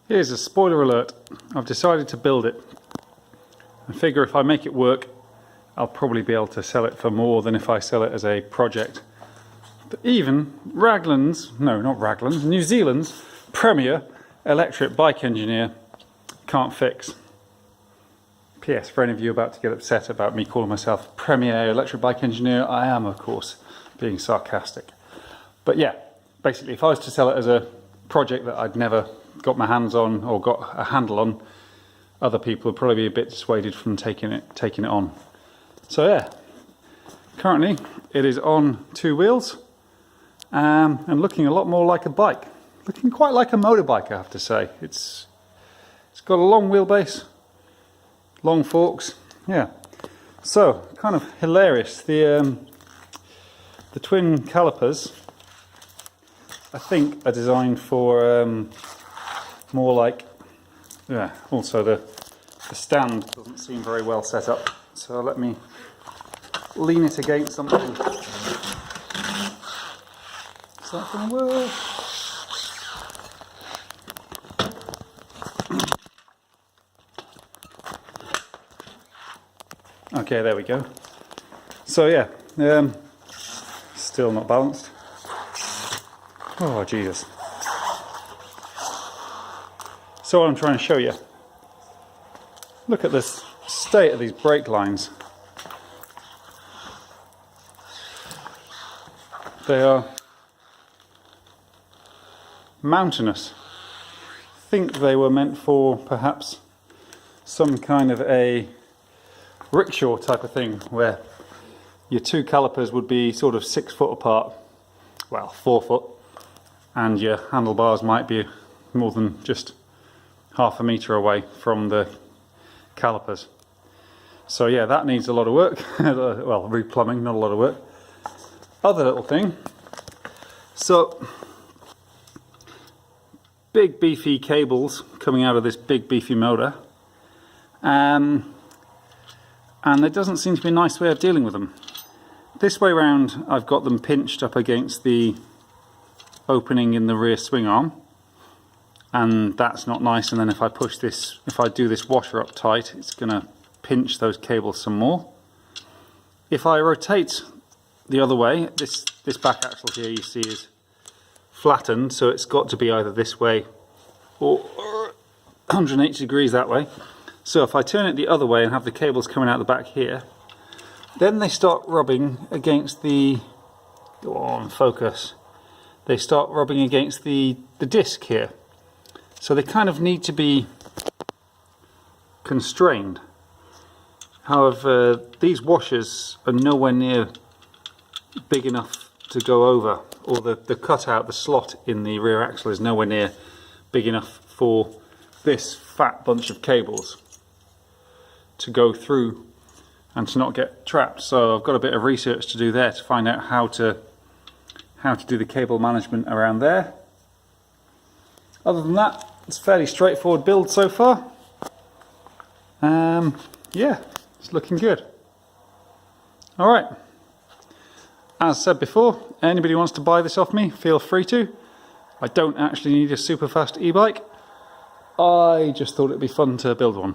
Here's a spoiler alert. I've decided to build it. I figure if I make it work, I'll probably be able to sell it for more than if I sell it as a project. But even New Zealand's premier electric bike engineer can't fix. P.S. for any of you about to get upset about me calling myself premier electric bike engineer, I am, of course, being sarcastic. But yeah, basically if I was to sell it as a project that I'd never got my hands on or got a handle on, other people would probably be a bit dissuaded from taking it on. So yeah, currently it is on 2 wheels and looking a lot more like a bike. Looking quite like a motorbike, I have to say. It's got a long wheelbase, long forks, yeah. So kind of hilarious. The twin calipers, I think, are designed for more like, yeah. Also the stand doesn't seem very well set up. So let me lean it against something. Is that going to work? Okay, there we go. So yeah, still not balanced. Oh Jesus. So what I'm trying to show you, look at this state of these brake lines. They are mountainous. I think they were meant for perhaps some kind of a rickshaw type of thing where your 2 calipers would be sort of 6 foot apart, well 4 foot, and your handlebars might be more than just half a metre away from the calipers. So yeah, that needs a lot of work. Well, replumbing, not a lot of work. Other little thing, so big beefy cables coming out of this big beefy motor, and there doesn't seem to be a nice way of dealing with them. This way round I've got them pinched up against the opening in the rear swing arm, and that's not nice. And then if I push this, if I do this washer up tight, it's going to pinch those cables some more. If I rotate the other way, this back axle here you see is flattened, so it's got to be either this way or 180 degrees that way. So if I turn it the other way and have the cables coming out the back here, then they start rubbing against the, go on, focus, they start rubbing against the disc here. So they kind of need to be constrained. However, these washers are nowhere near big enough to go over, or the cutout, the slot in the rear axle is nowhere near big enough for this fat bunch of cables to go through and to not get trapped. So I've got a bit of research to do there to find out how to do the cable management around there. Other than that, it's a fairly straightforward build so far. Yeah, it's looking good. Alright, as said before, anybody wants to buy this off me, feel free to. I don't actually need a super fast e-bike. I just thought it'd be fun to build one.